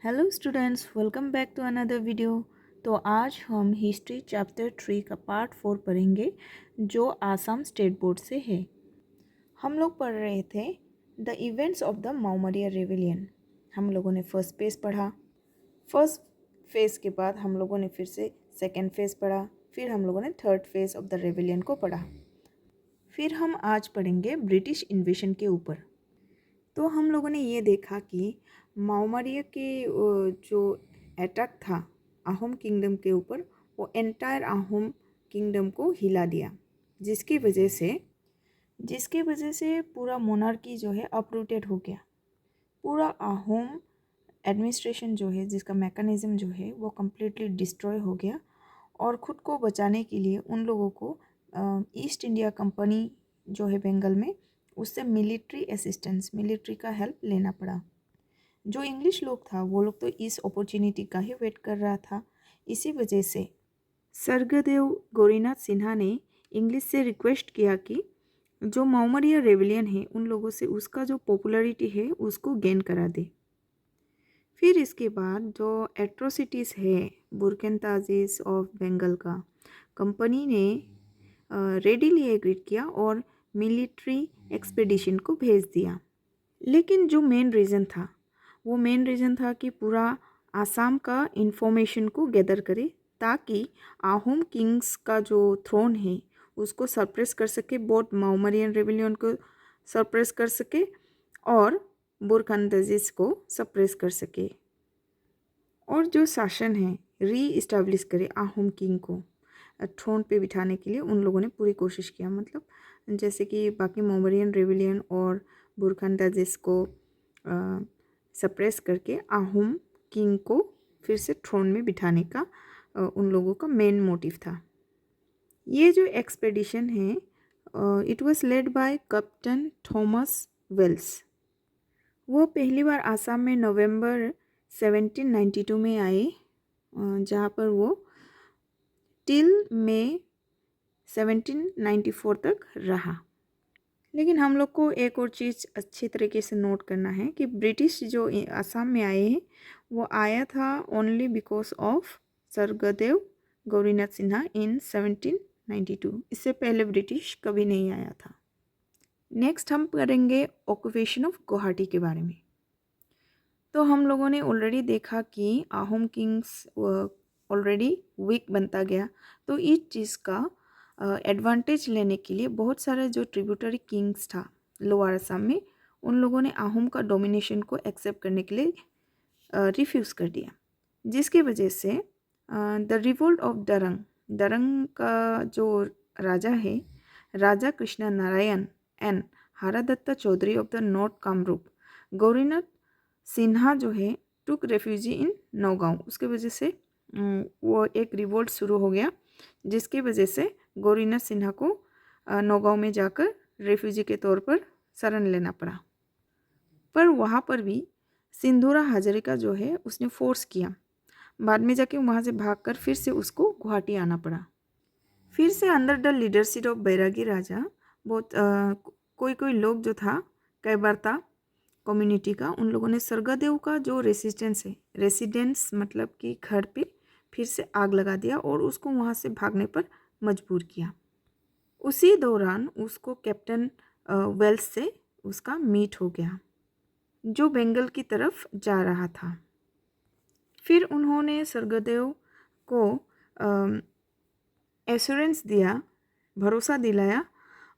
Hello students, welcome back to another video. तो आज हम हिस्ट्री चैप्टर 3 का पार्ट 4 पढ़ेंगे जो आसाम स्टेट बोर्ड से है। हम लोग पढ़ रहे थे the events of the माओमरिया rebellion. हम लोगों ने फर्स्ट फेज़ पढ़ा। फर्स्ट फेज़ के बाद हम लोगों ने फिर से सेकेंड फेज़ पढ़ा, फिर हम लोगों ने third phase of the rebellion को पढ़ा। फिर हम आज पढ़ेंगे ब्रिटिश इन्वेशन के ऊपर। तो हम लोगों ने ये देखा कि माओमरिया के जो अटैक था आहोम किंगडम के ऊपर, वो एंटायर आहोम किंगडम को हिला दिया, जिसकी वजह से पूरा मोनार्की जो है अपरूटेड हो गया। पूरा आहोम एडमिनिस्ट्रेशन जो है, जिसका मैकेनिज़्म जो है, वो कम्प्लीटली डिस्ट्रॉय हो गया। और ख़ुद को बचाने के लिए उन लोगों को ईस्ट इंडिया कंपनी जो है बंगाल में, उससे मिलिट्री असिस्टेंस, मिलिट्री का हेल्प लेना पड़ा। जो इंग्लिश लोग था वो लोग तो इस अपॉर्चुनिटी का ही वेट कर रहा था। इसी वजह से स्वर्गदेव गौरीनाथ सिन्हा ने इंग्लिश से रिक्वेस्ट किया कि जो माओमरिया रेविलियन है उन लोगों से उसका जो पॉपुलैरिटी है उसको गेन करा दे। फिर इसके बाद जो एट्रोसिटीज़ है बुरकनताजिस ऑफ बंगाल का, कंपनी ने रेडीली एग्रीड किया और मिलिट्री एक्सपेडिशन को भेज दिया। लेकिन जो मेन रीज़न था कि पूरा आसाम का इंफॉर्मेशन को गैदर करे, ताकि आहोम किंग्स का जो थ्रोन है उसको सरप्रेस कर सके, बोथ माओमरियन रेविलियन को सरप्रेस कर सके और बुरकनताजिस को सप्रेस कर सके, और जो शासन है री इस्टेब्लिश करे आहोम किंग को थ्रोन पे बिठाने के लिए उन लोगों ने पूरी कोशिश किया। मतलब जैसे कि बाकी माओमरियन रेविलियन और बुरकनताजिस को सप्रेस करके आहोम किंग को फिर से थ्रोन में बिठाने का उन लोगों का मेन मोटिव था। ये जो एक्सपेडिशन है it was led by captain Thomas Welsh. वो पहली बार आसाम में नवंबर 1792 में आए, जहाँ पर वो टिल मई 1794 तक रहा। लेकिन हम लोग को एक और चीज़ अच्छी तरीके से नोट करना है कि ब्रिटिश जो आसाम में आए हैं वो आया था only because of Swargadeo Gaurinath Sinha in 1792। इससे पहले ब्रिटिश कभी नहीं आया था। नेक्स्ट हम करेंगे ऑक्यूपेशन ऑफ गुवाहाटी के बारे में। तो हम लोगों ने ऑलरेडी देखा कि आहोम किंग्स ऑलरेडी वीक बनता गया, तो इस चीज़ का एडवांटेज लेने के लिए बहुत सारे जो ट्रिब्यूटरी किंग्स था लोअर असम में, उन लोगों ने आहोम का डोमिनेशन को एक्सेप्ट करने के लिए रिफ्यूज़ कर दिया, जिसकी वजह से द रिवोल्ट ऑफ दरंग का जो राजा है, Raja Krishna Narayan and Haradatta Chaudhary of the north Kamrup, Gaurinath Sinha जो है टुक रेफ्यूजी इन नौगांव, उसके वजह से वो एक रिवोल्ट शुरू हो गया, जिसकी वजह से गौरीनाथ सिन्हा को नौगांव में जाकर रेफ्यूजी के तौर पर शरण लेना पड़ा। पर वहाँ पर भी सिंधुरा हाजरिका जो है उसने फोर्स किया, बाद में जाके वहाँ से भागकर फिर से उसको गुवाहाटी आना पड़ा। फिर से अंडर द लीडरशिप ऑफ बैरागी राजा बहुत कोई लोग जो था कैबरता कम्युनिटी का, उन लोगों ने स्वर्गदेव का जो रेसिडेंस मतलब कि घर पे फिर से आग लगा दिया और उसको वहाँ से भागने पर मजबूर किया। उसी दौरान उसको कैप्टन वेल्स से उसका मीट हो गया, जो बंगाल की तरफ जा रहा था। फिर उन्होंने स्वर्गदेव को एश्योरेंस दिया, भरोसा दिलाया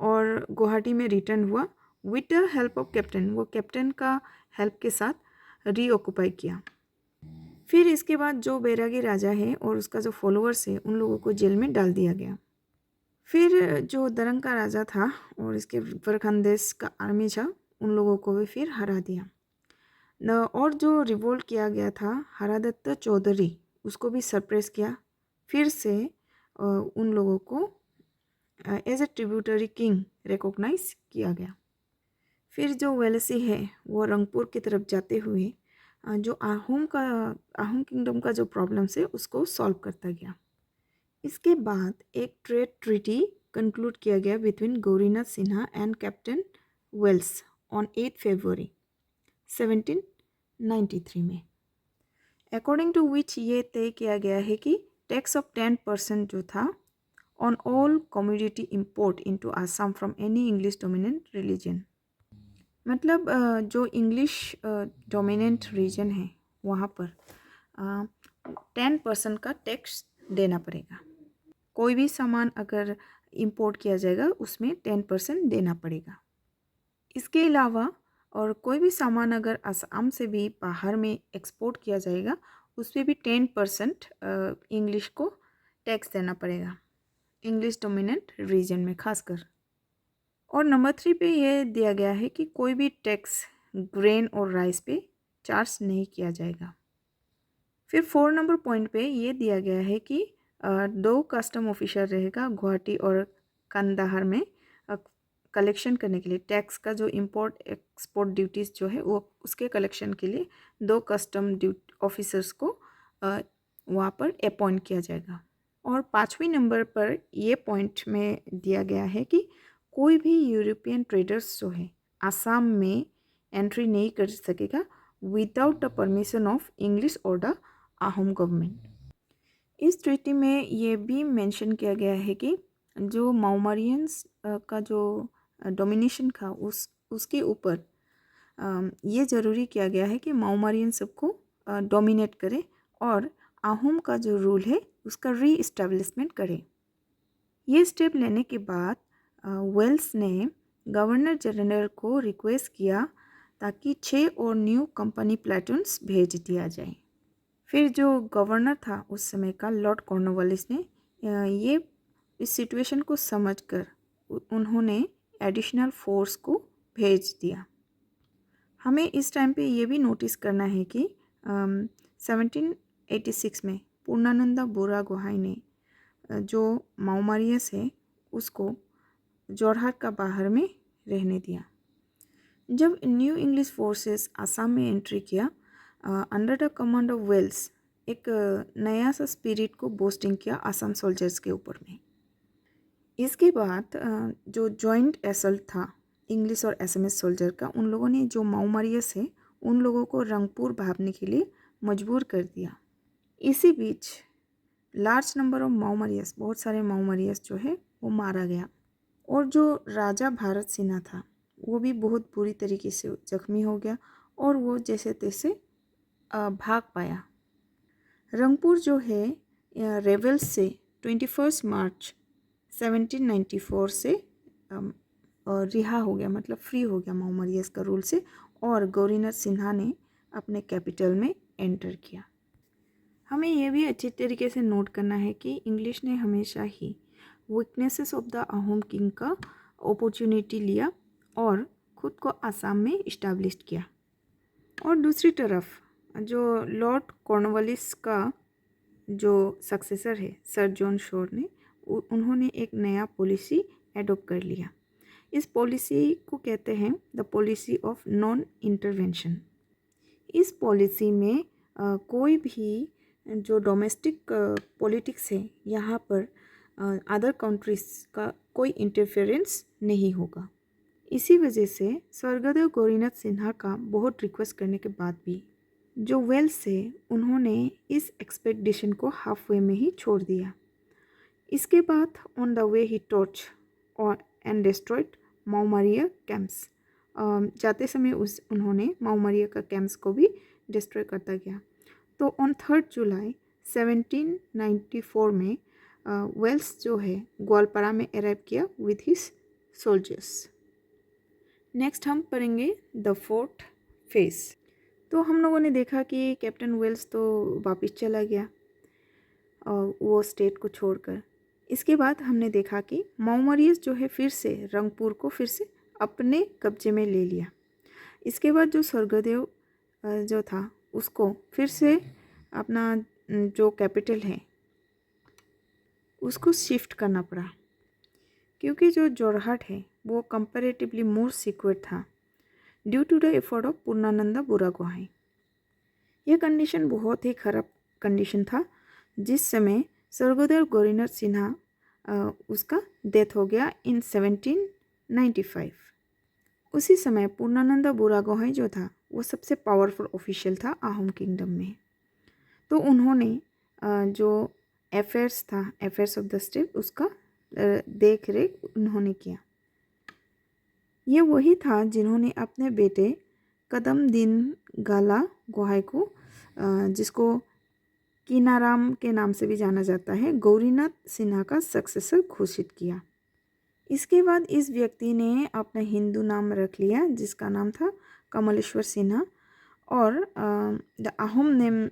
और गुवाहाटी में रिटर्न हुआ with the help of captain. वो कैप्टन का हेल्प के साथ रीऑक्यूपाई किया। फिर इसके बाद जो बैरागी राजा है और उसका जो फॉलोअर्स है उन लोगों को जेल में डाल दिया गया। फिर जो दरंग का राजा था और इसके बुरकनताजिस का आर्मी था, उन लोगों को भी फिर हरा दिया। और जो रिवोल्ट किया गया था हरादत्ता चौधरी, उसको भी सरप्रेस किया। फिर से उन लोगों को as a tributary king recognise किया गया। फिर जो वेलसी है वो रंगपुर की तरफ जाते हुए जो आहोम किंगडम का जो प्रॉब्लम्स है उसको सॉल्व करता गया। इसके बाद एक ट्रेड ट्रीटी कंक्लूड किया गया between Gaurinath Sinha and captain Welsh on 8 फरवरी 1793 में। अकॉर्डिंग टू विच ये तय किया गया है कि टैक्स ऑफ 10% जो था on all community import into Assam from any English dominant religion. मतलब जो इंग्लिश डोमिनेंट रीजन है वहाँ पर 10% का टैक्स देना पड़ेगा। कोई भी सामान अगर इंपोर्ट किया जाएगा उसमें 10% देना पड़ेगा। इसके अलावा और कोई भी सामान अगर असम से भी बाहर में एक्सपोर्ट किया जाएगा उस पर भी 10% इंग्लिश को टैक्स देना पड़ेगा, इंग्लिश डोमिनेंट रीजन में खासकर। और नंबर 3 पे ये दिया गया है कि कोई भी टैक्स ग्रेन और राइस पे चार्ज नहीं किया जाएगा। फिर 4 नंबर पॉइंट पे ये दिया गया है कि 2 कस्टम ऑफिसर रहेगा गुवाहाटी और कंदाहार में कलेक्शन करने के लिए। टैक्स का जो इंपोर्ट एक्सपोर्ट ड्यूटीज़ जो है वो उसके कलेक्शन के लिए 2 कस्टम ऑफिसर्स को वहाँ पर अपॉइंट किया जाएगा। और 5वें नंबर पर ये पॉइंट में दिया गया है कि कोई भी यूरोपियन ट्रेडर्स जो है आसाम में एंट्री नहीं कर सकेगा without the permission of English और द अहोम गवर्नमेंट। इस ट्रीटी में ये भी मेंशन किया गया है कि जो माओमारियंस का जो डोमिनेशन था उसके ऊपर ये ज़रूरी किया गया है कि माओमारियन सबको डोमिनेट करे और अहोम का जो रूल है उसका री इस्टेब्लिशमेंट करे। ये स्टेप लेने के बाद वेल्स ने गवर्नर जनरल को रिक्वेस्ट किया ताकि 6 और न्यू कंपनी प्लेटून्स भेज दिया जाए। फिर जो गवर्नर था उस समय का लॉर्ड कॉर्नवालिस ने ये इस सिचुएशन को समझकर उन्होंने एडिशनल फोर्स को भेज दिया। हमें इस टाइम पे ये भी नोटिस करना है कि 1786 में पूर्णानंदा बुरागोहाई ने जो माओमारियस है उसको जोरहाट का बाहर में रहने दिया। जब न्यू इंग्लिश फोर्सेस आसाम में एंट्री किया under the command of Welsh, एक नया सा स्पिरिट को बोस्टिंग किया आसाम सोल्जर्स के ऊपर में। इसके बाद जो जॉइंट असल्ट था इंग्लिश और एसएमएस सोल्जर का, उन लोगों ने जो माओमारियस है उन लोगों को रंगपुर भागने के लिए मजबूर कर दिया। इसी बीच लार्ज नंबर ऑफ माओमारियस, बहुत सारे माओमारियस जो है वो मारा गया। और जो राजा भारत सिन्हा था वो भी बहुत बुरी तरीके से जख्मी हो गया और वो जैसे तैसे भाग पाया। रंगपुर जो है रेबल्स से 21 मार्च 1794 से रिहा हो गया, मतलब फ्री हो गया माओमारियस का रूल से, और गौरीनाथ सिन्हा ने अपने कैपिटल में एंटर किया। हमें यह भी अच्छी तरीके से नोट करना है कि इंग्लिश ने हमेशा ही weaknesses of the Ahom king का अपॉर्चुनिटी लिया और ख़ुद को आसाम में इस्टेब्लिश किया। और दूसरी तरफ जो लॉर्ड कॉर्नवालिस का जो सक्सेसर है सर जॉन शोर ने, उन्होंने एक नया पॉलिसी एडॉप्ट कर लिया। इस पॉलिसी को कहते हैं the policy of non intervention. इस पॉलिसी में कोई भी जो डोमेस्टिक पॉलिटिक्स है यहाँ पर अदर कंट्रीज़ का कोई इंटरफेरेंस नहीं होगा। इसी वजह से स्वर्गदेव गौरीनाथ सिन्हा का बहुत रिक्वेस्ट करने के बाद भी जो वेल्स से उन्होंने इस एक्सपेडिशन को हाफ वे में ही छोड़ दिया। इसके बाद on the way he torch और एंड डिस्ट्रॉयड माओमारिया कैंप्स, जाते समय उन्होंने माओमारिया का कैंप्स को भी डिस्ट्रॉय करता गया। तो ऑन 3 जुलाई 1794 में वेल्स जो है ग्वालपारा में अराइव किया विथ हिज सोल्जर्स। नेक्स्ट हम पढ़ेंगे द फोर्थ फेज। तो हम लोगों ने देखा कि कैप्टन वेल्स तो वापस चला गया और वो स्टेट को छोड़कर। इसके बाद हमने देखा कि माओमारियस जो है फिर से रंगपुर को फिर से अपने कब्जे में ले लिया। इसके बाद जो स्वर्गदेव जो था उसको फिर से अपना जो कैपिटल है उसको शिफ्ट करना पड़ा, क्योंकि जो जोरहाट है वो कंपैरेटिवली मोर सिक्योर था due to the effort of Purnananda Buragohain. यह कंडीशन बहुत ही ख़राब कंडीशन था जिस समय स्वर्गदेव गौरीनाथ सिन्हा उसका डेथ हो गया इन 1795। उसी समय पूर्णानंदा बुरागोहाई जो था वो सबसे पावरफुल ऑफिशियल था अहोम किंगडम में। तो उन्होंने जो अफेयर्स ऑफ द स्टेट उसका देख रेख उन्होंने किया। ये वही था जिन्होंने अपने बेटे कदमदीन गाला गोहाई को, जिसको कीनाराम के नाम से भी जाना जाता है, गौरीनाथ सिन्हा का सक्सेसर घोषित किया। इसके बाद इस व्यक्ति ने अपना हिंदू नाम रख लिया जिसका नाम था कमलेश्वर सिन्हा, और द अहोम नेम,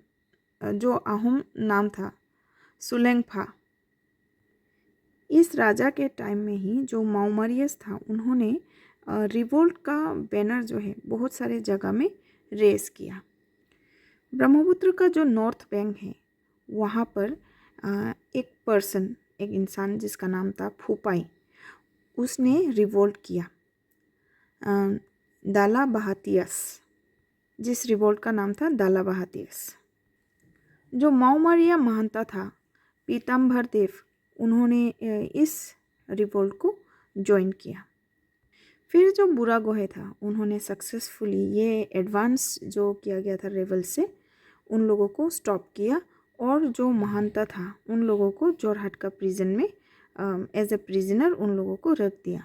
जो अहोम नाम था सुलेंगफा। इस राजा के टाइम में ही जो माओमरियस था उन्होंने रिवोल्ट का बैनर जो है बहुत सारे जगह में रेस किया। ब्रह्मपुत्र का जो नॉर्थ बैंक है वहाँ पर एक इंसान जिसका नाम था फूपाई, उसने रिवोल्ट किया। दाला बहातियस, जिस रिवोल्ट का नाम था दाला बहातियस। जो माओमरिया महंता था पीताम्बर देव, उन्होंने इस रिवोल्ट को ज्वाइन किया। फिर जो बुरा गोहे था उन्होंने सक्सेसफुली ये एडवांस जो किया गया था रेवल से उन लोगों को स्टॉप किया, और जो महंता था उन लोगों को जोरहाट का प्रिजन में एज ए प्रिजनर उन लोगों को रख दिया।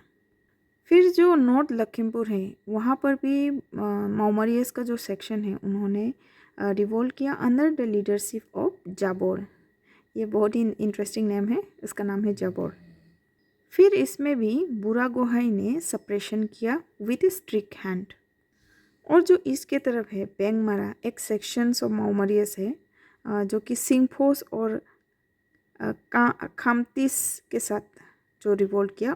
फिर जो नॉर्थ लखीमपुर है वहाँ पर भी माओमरियस का जो सेक्शन है उन्होंने रिवोल्ट किया अंडर द लीडरशिप ऑफ जाबोर। ये बहुत ही इंटरेस्टिंग नेम है, इसका नाम है जाबोर। फिर इसमें भी बुरा गोहाई ने सप्रेशन किया विथ ए स्ट्रिक्ट हैंड। और जो इसके तरफ है बेंगमारा, एक सेक्शंस ऑफ माओमरियस है जो कि सिंगफोस और खामतिस के साथ जो रिवोल्ट किया,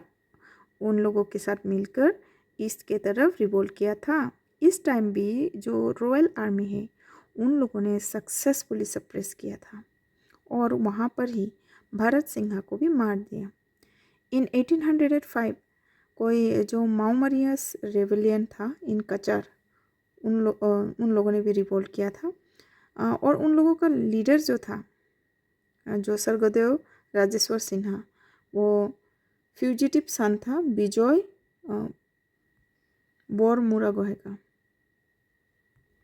उन लोगों के साथ मिलकर ईस्ट के तरफ रिवोल्ट किया था। इस टाइम भी जो रॉयल आर्मी है उन लोगों ने सक्सेसफुली सप्रेस किया था और वहाँ पर ही भरत सिंघा को भी मार दिया। इन 1805 कोई जो माओमरियस रेवलियन था इन कचार, उन लोगों ने भी रिवोल्ट किया था, और उन लोगों का लीडर जो था जो स्वर्गदेव राजेश्वर सिन्हा, वो फ्यूजिटिव सन था विजय बोरमुरा गोहे का।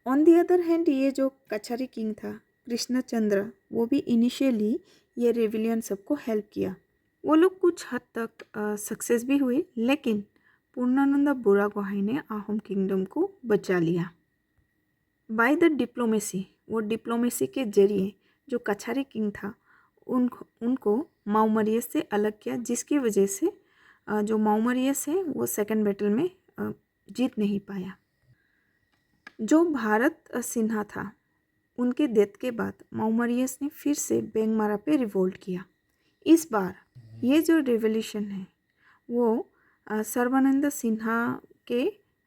ऑन दी अदर हैंड ये जो कछारी किंग था कृष्णचंद्र, वो भी इनिशियली ये रेविलियन सबको हेल्प किया। वो लोग कुछ हद तक सक्सेस भी हुए, लेकिन पूर्णानंद बुरा गोहाई ने अहोम किंगडम को बचा लिया बाय द डिप्लोमेसी। वो डिप्लोमेसी के जरिए जो कछारी किंग था उनको माओमरियस से अलग किया, जिसकी वजह से जो माओमरियस है वो सेकेंड बैटल में जीत नहीं पाया। जो भारत सिन्हा था उनके डेथ के बाद माओमरियस ने फिर से बेंगमारा पे रिवोल्ट किया। इस बार ये जो रिवोल्यूशन है वो सर्बानंद सिन्हा के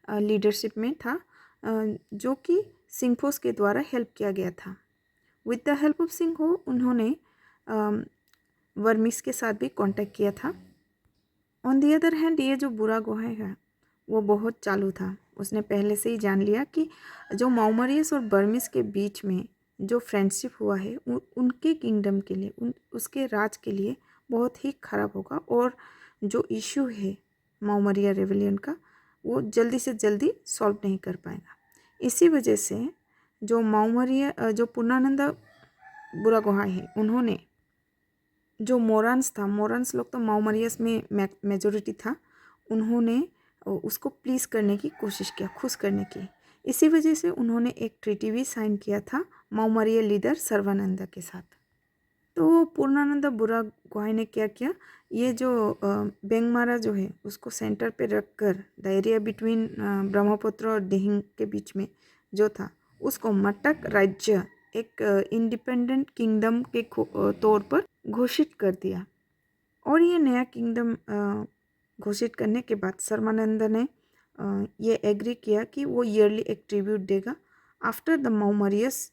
लीडरशिप में था, जो कि सिंघफोस के द्वारा हेल्प किया गया था। विद द हेल्प ऑफ सिंघो उन्होंने वर्मिस के साथ भी कांटेक्ट किया था। ऑन दी अदर हैंड ये जो बुरा गोहाई है वो बहुत चालू था। उसने पहले से ही जान लिया कि जो माओमरियस और बर्मिस के बीच में जो फ्रेंडशिप हुआ है उनके किंगडम के लिए, उसके राज के लिए बहुत ही ख़राब होगा, और जो इशू है माओमरिया रेवलियन का वो जल्दी से जल्दी सॉल्व नहीं कर पाएगा। इसी वजह से जो माओमरिया जो पूर्णानंद बुरा गोहाई है उन्होंने जो मोरन्स लोग तो माओमरियस में मेजोरिटी था, उन्होंने उसको प्लीज़ करने की कोशिश किया, खुश करने की। इसी वजह से उन्होंने एक ट्रीटी भी साइन किया था माओमरिया लीडर सर्वानंद के साथ। तो पूर्णानंद बुरा गोहाई ने क्या किया, ये जो बेंगमारा जो है उसको सेंटर पे रखकर द एरिया बिटवीन ब्रह्मपुत्र और दिहिंग के बीच में जो था उसको मटक राज्य एक इंडिपेंडेंट किंगडम के तौर पर घोषित कर दिया। और ये नया किंगडम घोषित करने के बाद सर्वानंद ने ये एग्री किया कि वो ईयरली एक ट्रिब्यूट देगा आफ्टर द माओमरियस।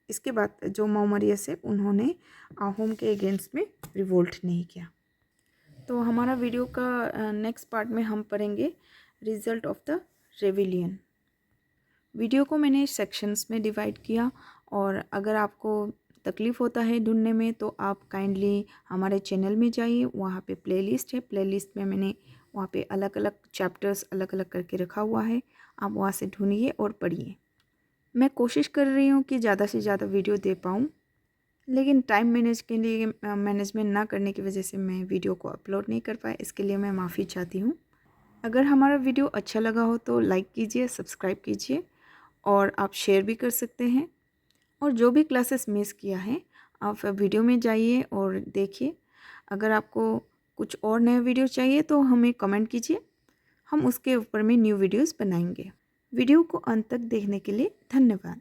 इसके बाद जो माओमरियस है उन्होंने अहोम के अगेंस्ट में रिवोल्ट नहीं किया। तो हमारा वीडियो का नेक्स्ट पार्ट में हम पढ़ेंगे result of the rebellion. Video को मैंने सेक्शंस में डिवाइड किया, और अगर आपको तकलीफ़ होता है ढूंढने में तो आप काइंडली हमारे चैनल में जाइए, वहाँ पे प्लेलिस्ट है। प्लेलिस्ट में मैंने वहाँ पे अलग अलग चैप्टर्स अलग अलग करके रखा हुआ है, आप वहाँ से ढूंढिए और पढ़िए। मैं कोशिश कर रही हूँ कि ज़्यादा से ज़्यादा वीडियो दे पाऊँ। लेकिन टाइम मैनेजमेंट ना करने की वजह से मैं वीडियो को अपलोड नहीं कर पाया। इसके लिए मैं माफ़ी चाहती हूँ। अगर हमारा वीडियो अच्छा लगा हो तो लाइक कीजिए, सब्सक्राइब कीजिए और आप शेयर भी कर सकते हैं। और जो भी क्लासेस मिस किया है आप वीडियो में जाइए और देखिए। अगर आपको कुछ और नया वीडियो चाहिए तो हमें कमेंट कीजिए, हम उसके ऊपर में न्यू वीडियोस बनाएंगे। वीडियो को अंत तक देखने के लिए धन्यवाद।